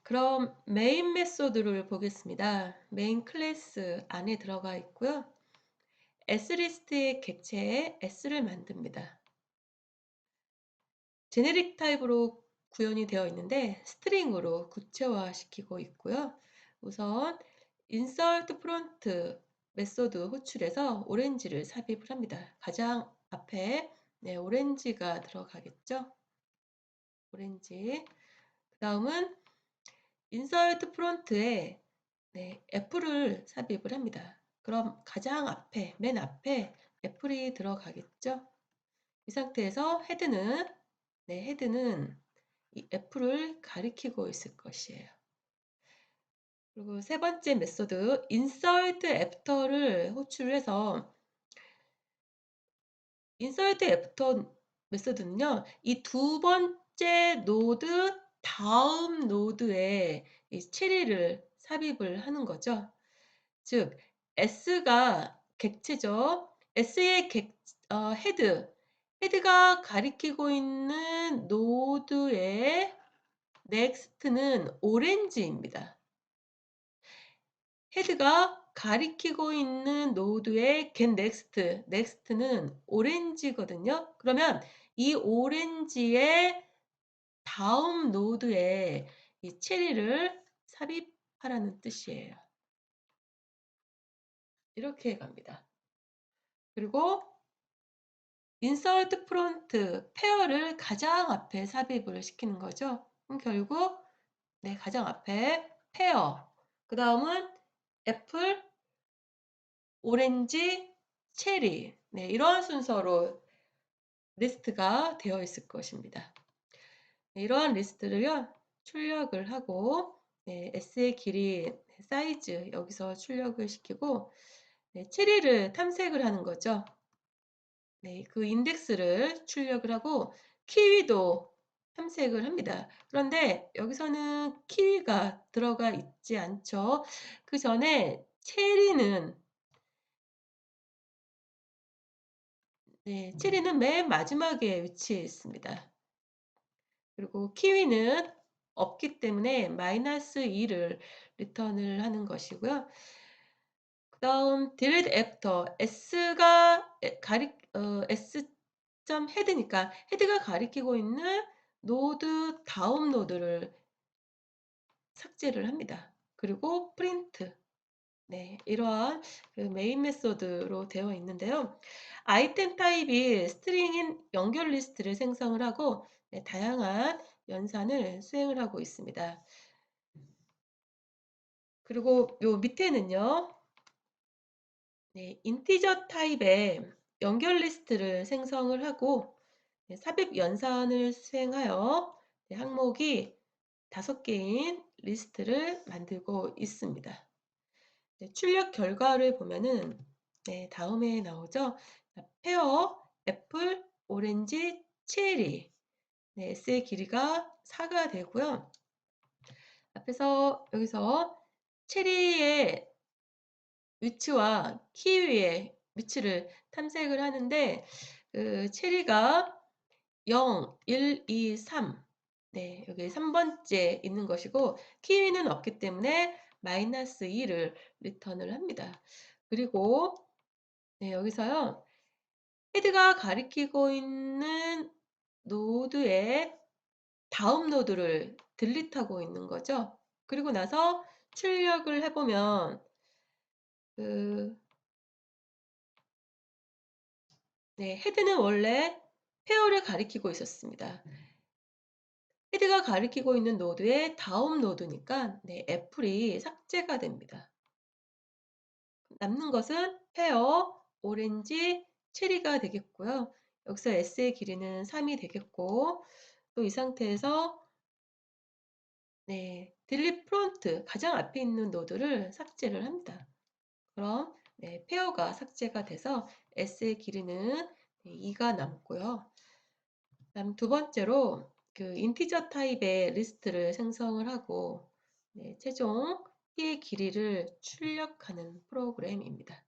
그럼 메인 메소드를 보겠습니다. 메인 클래스 안에 들어가 있고요. s리스트의 객체에 s를 만듭니다. 제네릭 타입으로 구현이 되어 있는데 스트링으로 구체화시키고 있고요. 우선 insert front 메소드 호출에서 오렌지를 삽입을 합니다. 가장 앞에 오렌지가 들어가겠죠. 오렌지. 그 다음은 insert front에 애플을 삽입을 합니다. 그럼 가장 앞에, 맨 앞에 애플이 들어가겠죠. 이 상태에서 헤드는 이 애플을 가리키고 있을 것이에요. 그리고 세 번째 메소드 insert after를 호출해서 insert after 메소드는요. 이 두 번째 노드 다음 노드에 이 체리를 삽입을 하는 거죠. 즉 s가 객체죠. s의 헤드가 가리키고 있는 노드의 next는 오렌지입니다. 헤드가 가리키고 있는 노드의 next는 오렌지거든요. 그러면 이 오렌지의 다음 노드에 이 체리를 삽입하라는 뜻이에요. 이렇게 갑니다. 그리고 insert front 페어를 가장 앞에 삽입을 시키는 거죠. 그럼 결국 가장 앞에 페어, 그 다음은 애플, 오렌지, 체리 이런 순서로 리스트가 되어 있을 것입니다. 이러한 리스트를요 출력을 하고 S의 길이 사이즈 여기서 출력을 시키고 체리를 탐색을 하는 거죠. 그 인덱스를 출력을 하고 키위도 탐색을 합니다. 그런데 여기서는 키위가 들어가 있지 않죠. 그 전에 체리는 맨 마지막에 위치해 있습니다. 그리고 키위는 없기 때문에 -2를 리턴을 하는 것이고요. 그 다음 delete after s가 s.head니까 헤드가 가리키고 있는 노드 다음 노드를 삭제를 합니다. 그리고 print 이러한 그 메인 메소드로 되어 있는데요. 아이템 타입이 스트링인 연결 리스트를 생성을 하고 다양한 연산을 수행을 하고 있습니다. 그리고 요 밑에는요. 인티저 타입의 연결 리스트를 생성을 하고 삽입 연산을 수행하여 항목이 5개인 리스트를 만들고 있습니다. 출력 결과를 보면은 다음에 나오죠. 페어, 애플, 오렌지, 체리. S의 길이가 4가 되고요. 여기서 체리의 위치와 키위의 위치를 탐색을 하는데 그 체리가 0, 1, 2, 3 여기 3번째 있는 것이고 키위는 없기 때문에 -2를 리턴을 합니다. 그리고 여기서요. 헤드가 가리키고 있는 노드의 다음 노드를 딜리트하고 있는 거죠. 그리고 나서 출력을 해보면 그 헤드는 원래 페어를 가리키고 있었습니다. 헤드가 가리키고 있는 노드의 다음 노드니까 애플이 삭제가 됩니다. 남는 것은 페어, 오렌지, 체리가 되겠고요. 여기서 S의 길이는 3이 되겠고 또 이 상태에서 딜리트 프론트 가장 앞에 있는 노드를 삭제를 합니다. 그럼 페어가 삭제가 돼서 S의 길이는 2가 남고요. 그다음 두 번째로 그 인티저 타입의 리스트를 생성을 하고 최종 T의 길이를 출력하는 프로그램입니다.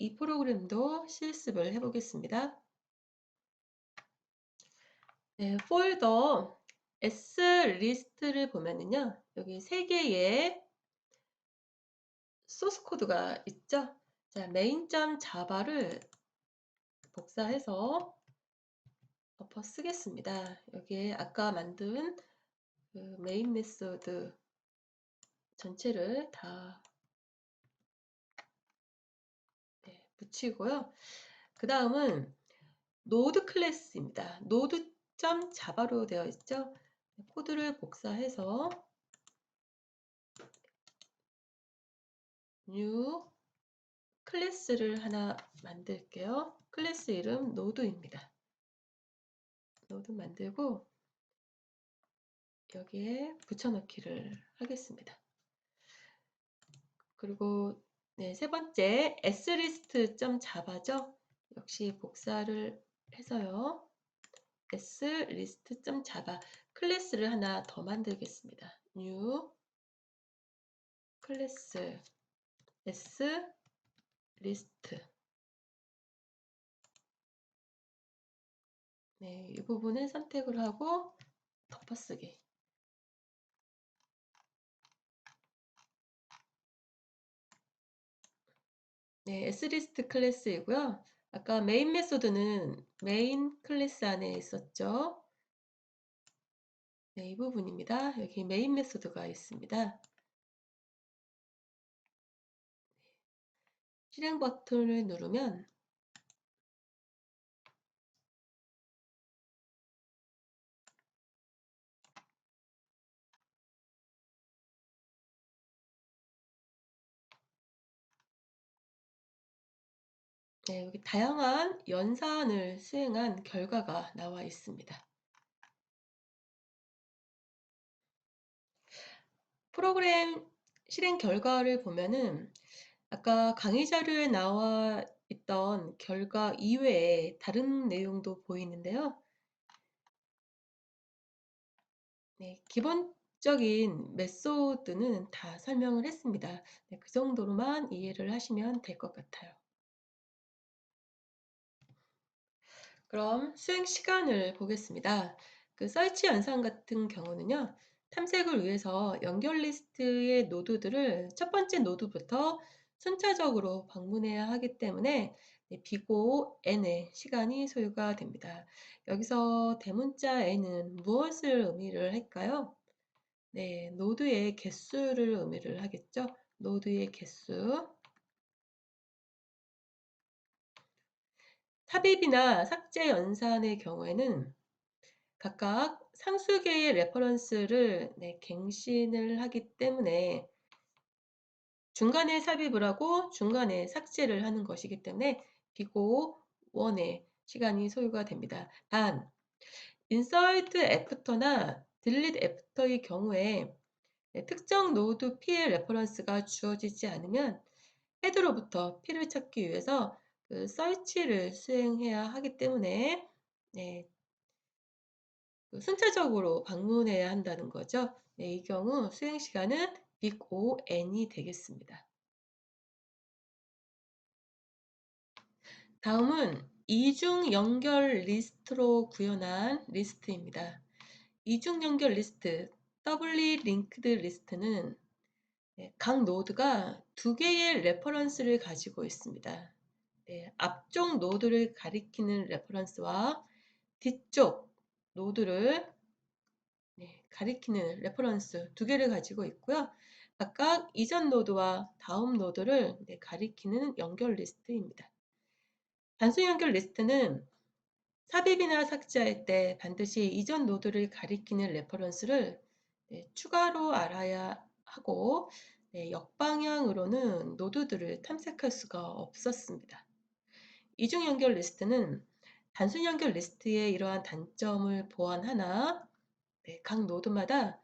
이 프로그램도 실습을 해보겠습니다. 폴더 S 리스트를 보면은요. 여기 3개의 소스 코드가 있죠. 자, main.java를 복사해서 덮어 쓰겠습니다. 여기에 아까 만든 그 메인 메소드 전체를 다 붙이고요. 그 다음은 노드 클래스입니다. node.java로 되어 있죠. 코드를 복사해서 new 클래스를 하나 만들게요. 클래스 이름 노드입니다. 노드 만들고 여기에 붙여넣기를 하겠습니다. 그리고 세 번째 slist.java죠. 역시 복사를 해서요. slist.java 클래스를 하나 더 만들겠습니다. new 클래스 slist 이 부분을 선택을 하고 덮어쓰기. slist 클래스이고요. 아까 메인 메소드는 메인 클래스 안에 있었죠. 이 부분입니다. 여기 메인 메소드가 있습니다. 실행 버튼을 누르면 여기 다양한 연산을 수행한 결과가 나와 있습니다. 프로그램 실행 결과를 보면은 아까 강의 자료에 나와 있던 결과 이외에 다른 내용도 보이는데요. 기본적인 메소드는 다 설명을 했습니다. 그 정도로만 이해를 하시면 될 것 같아요. 그럼 수행 시간을 보겠습니다. 그 서치 연산 같은 경우는요. 탐색을 위해서 연결 리스트의 노드들을 첫 번째 노드부터 순차적으로 방문해야 하기 때문에 비고 n의 시간이 소요가 됩니다. 여기서 대문자 n은 무엇을 의미를 할까요? 노드의 개수를 의미를 하겠죠. 노드의 개수. 삽입이나 삭제 연산의 경우에는 각각 상수 개의 레퍼런스를 갱신을 하기 때문에 중간에 삽입을 하고 중간에 삭제를 하는 것이기 때문에 비고 원의 시간이 소요가 됩니다. 단 insert after나 delete after의 경우에 특정 노드 P의 레퍼런스가 주어지지 않으면 헤드로부터 P를 찾기 위해서 그 서치를 수행해야 하기 때문에 순차적으로 방문해야 한다는 거죠. 이 경우 수행 시간은 big On이 되겠습니다. 다음은 이중 연결 리스트로 구현한 리스트입니다. 이중 연결 리스트, 더블리 링크드 리스트는 각 노드가 2개의 레퍼런스를 가지고 있습니다. 앞쪽 노드를 가리키는 레퍼런스와 뒤쪽 노드를 가리키는 레퍼런스 2개를 가지고 있고요. 각각 이전 노드와 다음 노드를 가리키는 연결 리스트입니다. 단순 연결 리스트는 삽입이나 삭제할 때 반드시 이전 노드를 가리키는 레퍼런스를 추가로 알아야 하고 역방향으로는 노드들을 탐색할 수가 없었습니다. 이중 연결 리스트는 단순 연결 리스트의 이러한 단점을 보완하나 각 노드마다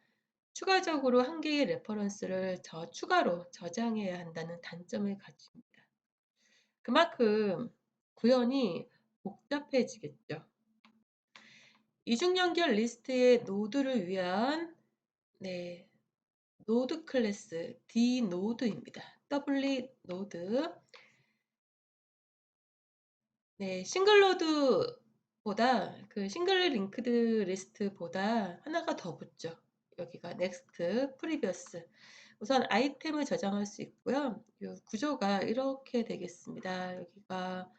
추가적으로 한 개의 레퍼런스를 추가로 저장해야 한다는 단점을 가집니다. 그만큼 구현이 복잡해지겠죠. 이중 연결 리스트의 노드를 위한 노드 클래스 dnode입니다. 더블리 노드. 싱글 노드 보다 그 싱글 링크드 리스트보다 하나가 더 붙죠. 여기가 next, previous. 우선 아이템을 저장할 수 있고요. 이 구조가 이렇게 되겠습니다. 여기가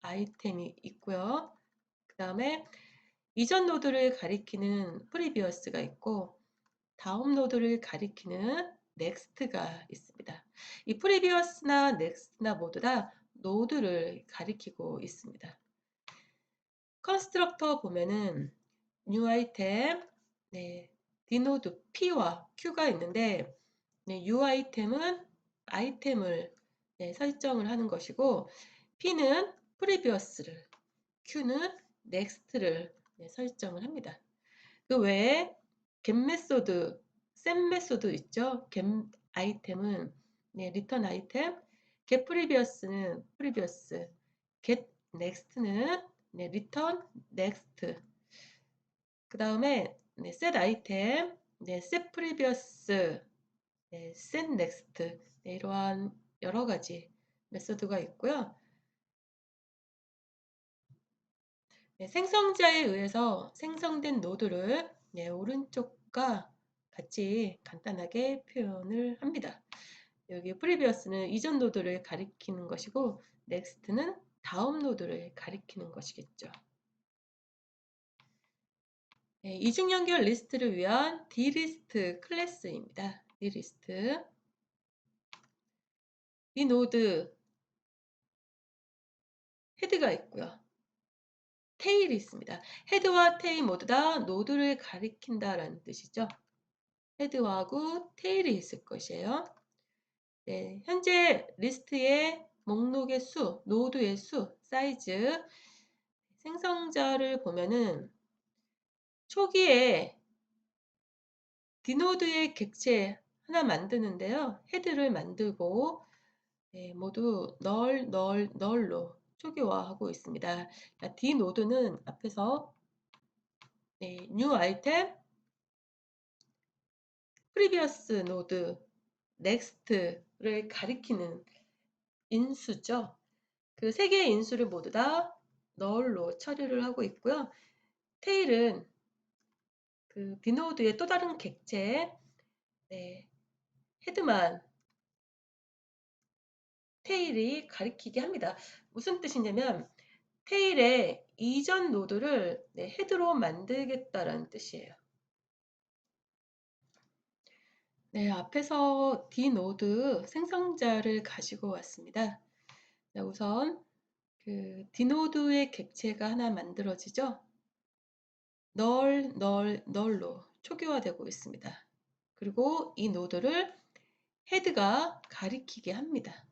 아이템이 있고요. 그 다음에 이전 노드를 가리키는 previous가 있고 다음 노드를 가리키는 next가 있습니다. 이 previous나 next나 모두 다 노드를 가리키고 있습니다. 컨스트럭터 보면은 new 아이템, 네, dnode P와 Q가 있는데 네, new 아이템은 아이템을 네, 설정을 하는 것이고 P는 previous를, Q는 next를 네, 설정을 합니다. 그 외에 get 메소드, set 메소드 있죠? get 아이템은 네, return 아이템, get previous는 previous, get next는 네, return next. 그 다음에 네, set 아이템, 네, set previous, 네, set next. 네, 이러한 여러 가지 메소드가 있고요. 네, 생성자에 의해서 생성된 노드를 네, 오른쪽과 같이 간단하게 표현을 합니다. 여기 previously 이전 노드를 가리키는 것이고 next는 다음 노드를 가리키는 것이겠죠. 네, 이중 연결 리스트를 위한 dlist 클래스입니다. dlist. 이 노드 헤드가 있고요. 테일이 있습니다. 헤드와 테일 모두 다 노드를 가리킨다라는 뜻이죠. 헤드하고 테일이 있을 것이에요. 네, 현재 리스트의 목록의 수, 노드의 수, 사이즈, 생성자를 보면은 초기에 디노드의 객체 하나 만드는데요. 헤드를 만들고 네, 모두 널로 초기화하고 있습니다. 디노드는 앞에서 네, new 아이템, previous node, next를 가리키는 인수죠. 그 세 개의 인수를 모두 다 널로 처리를 하고 있고요. 테일은 그 디노드의 또 다른 객체, 네, 헤드만 테일이 가리키게 합니다. 무슨 뜻이냐면 테일의 이전 노드를 네, 헤드로 만들겠다라는 뜻이에요. 네, 앞에서 d노드 생성자를 가지고 왔습니다. 자, 우선 그 d노드의 객체가 하나 만들어지죠. 널로 초기화되고 있습니다. 그리고 이 노드를 헤드가 가리키게 합니다.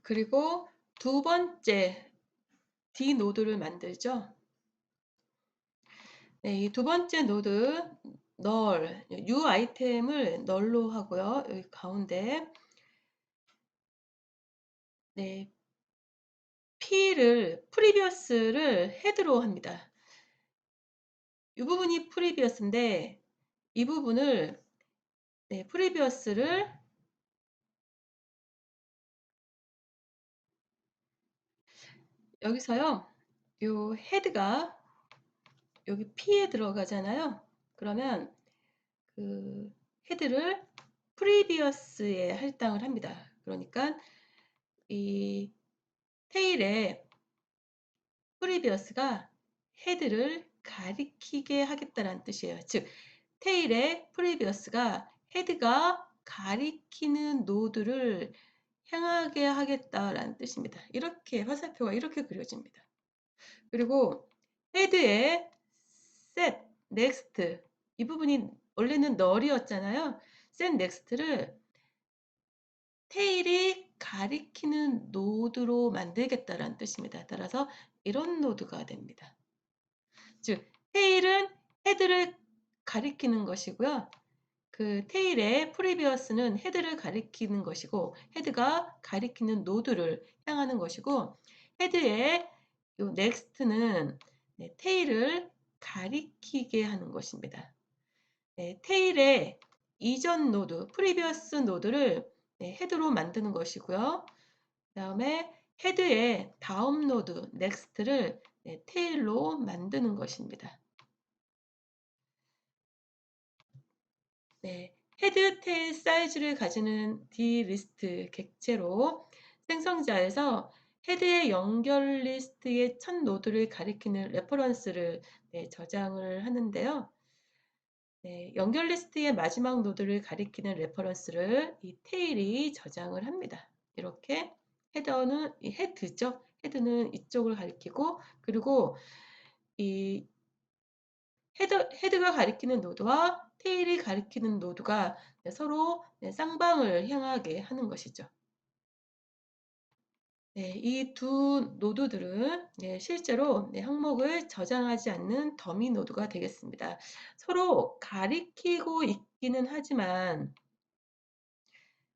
그리고 두 번째 d노드를 만들죠. 네, 이 두 번째 노드 u 아이템을 널로 하고요. 여기 가운데 네, previous를 헤드로 합니다. 이 부분이 previous인데 이 부분을 네, previous를 여기서요. 요 헤드가 여기 P에 들어가잖아요. 그러면 그 헤드를 previous에 할당을 합니다. 그러니까 이 테일에 previous가 헤드를 가리키게 하겠다는 뜻이에요. 즉 테일의 previous가 헤드가 가리키는 노드를 향하게 하겠다라는 뜻입니다. 이렇게 화살표가 이렇게 그려집니다. 그리고 헤드의 set, next 이 부분이 원래는 널이었잖아요. set next를 테일이 가리키는 노드로 만들겠다라는 뜻입니다. 따라서 이런 노드가 됩니다. 즉 테일은 헤드를 가리키는 것이고요. 그 테일의 previous는 헤드를 가리키는 것이고 헤드가 가리키는 노드를 향하는 것이고 헤드의 요 next는 네, 테일을 가리키게 하는 것입니다. 네, 테일의 이전 노드, previous 노드를 네, 헤드로 만드는 것이고요. 그 다음에 헤드의 다음 노드 넥스트를 테일로 만드는 것입니다. 네, 헤드 테일 사이즈를 가지는 dList 객체로 생성자에서 헤드의 연결 리스트의 첫 노드를 가리키는 레퍼런스를 저장을 하는데요. 연결 리스트의 마지막 노드를 가리키는 레퍼런스를 이 테일이 저장을 합니다. 이렇게 헤더는 이 헤드죠. 헤드는 이쪽을 가리키고, 그리고 이 헤드가 가리키는 노드와 테일이 가리키는 노드가 서로 쌍방을 향하게 하는 것이죠. 이 두 노드들은 실제로 항목을 저장하지 않는 더미 노드가 되겠습니다. 서로 가리키고 있기는 하지만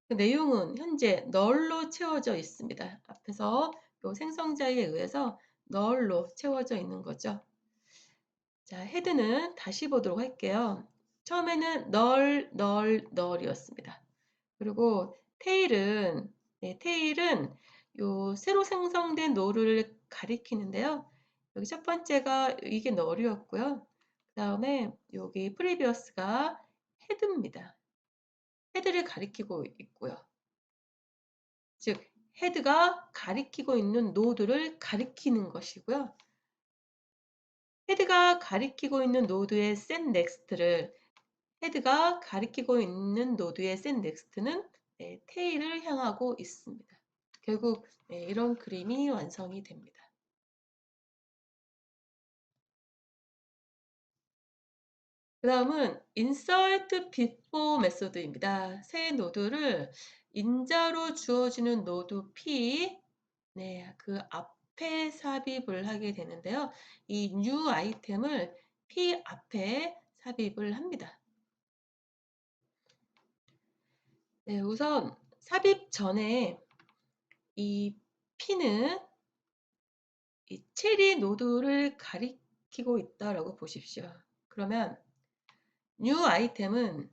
그 내용은 현재 널로 채워져 있습니다. 앞에서 요 생성자에 의해서 널로 채워져 있는 거죠. 자, 헤드는 다시 보도록 할게요. 처음에는 널이었습니다. 그리고 테일은 요 새로 생성된 노를 가리키는데요. 여기 첫 번째가 이게 널이었고요. 그 다음에 여기 프리비어스가 헤드입니다. 헤드를 가리키고 있고요. 즉, 헤드가 가리키고 있는 노드를 가리키는 것이고요. 헤드가 가리키고 있는 노드의 setNext를 헤드가 가리키고 있는 노드의 setNext는 테일을 향하고 있습니다. 결국 이런 그림이 완성이 됩니다. 그 다음은 insert before 메소드입니다. 새 노드를 인자로 주어지는 노드 P, 그 앞에 삽입을 하게 되는데요. 이 new 아이템을 P 앞에 삽입을 합니다. 우선 삽입 전에 이 P는 이 체리 노드를 가리키고 있다라고 보십시오. 그러면 new 아이템은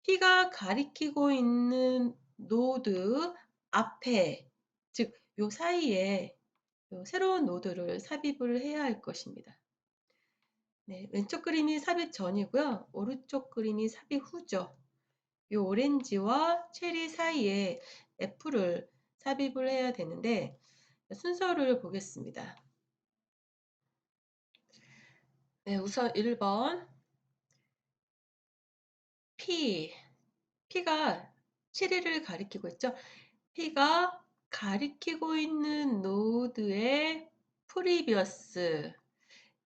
P가 가리키고 있는 노드 앞에, 즉, 요 사이에 요 새로운 노드를 삽입을 해야 할 것입니다. 왼쪽 그림이 삽입 전이고요. 오른쪽 그림이 삽입 후죠. 요 오렌지와 체리 사이에 F를 삽입을 해야 되는데 순서를 보겠습니다. 우선 1번 P가 체리를 가리키고 있죠. P가 가리키고 있는 노드의 프리비어스,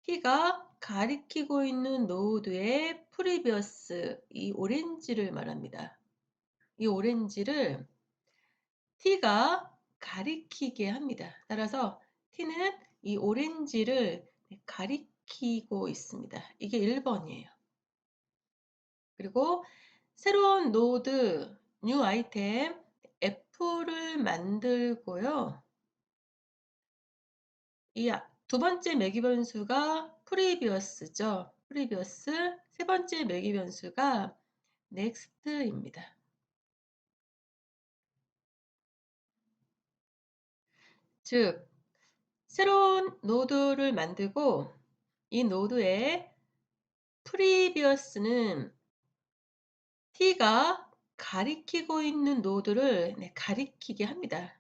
P가 가리키고 있는 노드의 프리비어스, 이 오렌지를 말합니다. 이 오렌지를 T가 가리키게 합니다. 따라서 T는 이 오렌지를 가리키고 있습니다. 이게 1번이에요. 그리고 새로운 노드, new 아이템, F를 만들고요. 이 두 번째 매기 변수가 previous죠. previous. 세 번째 매기 변수가 next입니다. 즉, 새로운 노드를 만들고 이 노드의 previous는 T가 가리키고 있는 노드를 가리키게 합니다.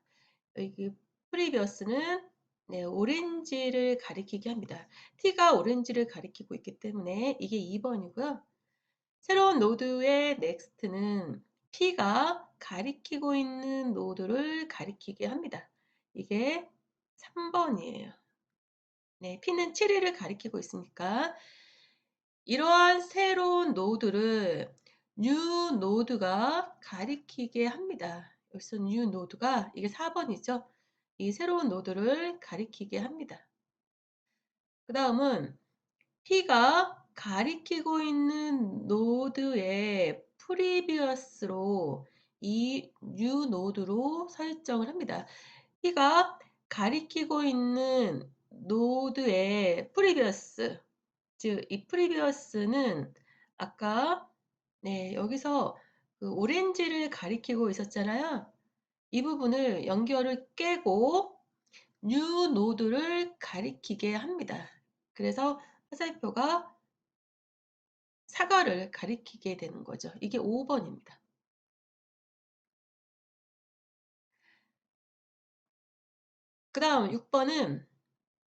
여기 프리비어스는 오렌지를 가리키게 합니다. T가 오렌지를 가리키고 있기 때문에 이게 2번이고요. 새로운 노드의 next는 P가 가리키고 있는 노드를 가리키게 합니다. 이게 3번이에요. P는 7일을 가리키고 있으니까 이러한 새로운 노드를 new 노드가 가리키게 합니다. 여기서 new 노드가 이게 4번이죠. 이 새로운 노드를 가리키게 합니다. 그 다음은 P가 가리키고 있는 노드의 previous로 이 new 노드로 설정을 합니다. P가 가리키고 있는 노드의 previous, 즉, 이 previous는 아까 여기서 그 오렌지를 가리키고 있었잖아요. 이 부분을 연결을 깨고 new 노드를 가리키게 합니다. 그래서 화살표가 사과를 가리키게 되는 거죠. 이게 5번입니다. 그 다음 6번은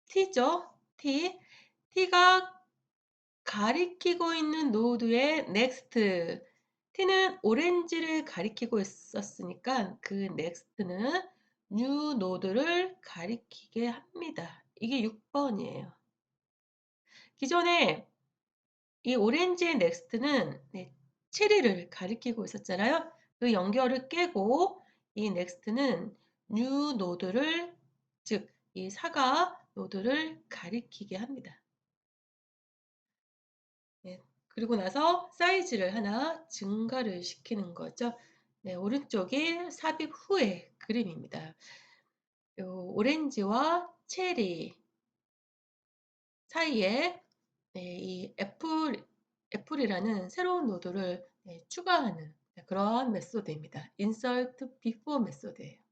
t죠. t. t가 가리키고 있는 노드의 next. t는 오렌지를 가리키고 있었으니까 그 next는 new 노드를 가리키게 합니다. 이게 6번이에요. 기존에 이 오렌지의 넥스트는 체리를 가리키고 있었잖아요. 그 연결을 깨고 이 넥스트는 뉴 노드를, 즉 이 사과 노드를 가리키게 합니다. 네, 그리고 나서 사이즈를 하나 증가를 시키는 거죠. 네, 오른쪽이 삽입 후의 그림입니다. 요 오렌지와 체리 사이에 이 애플이라는 새로운 노드를 추가하는 그런 메소드입니다. insert before 메소드예요.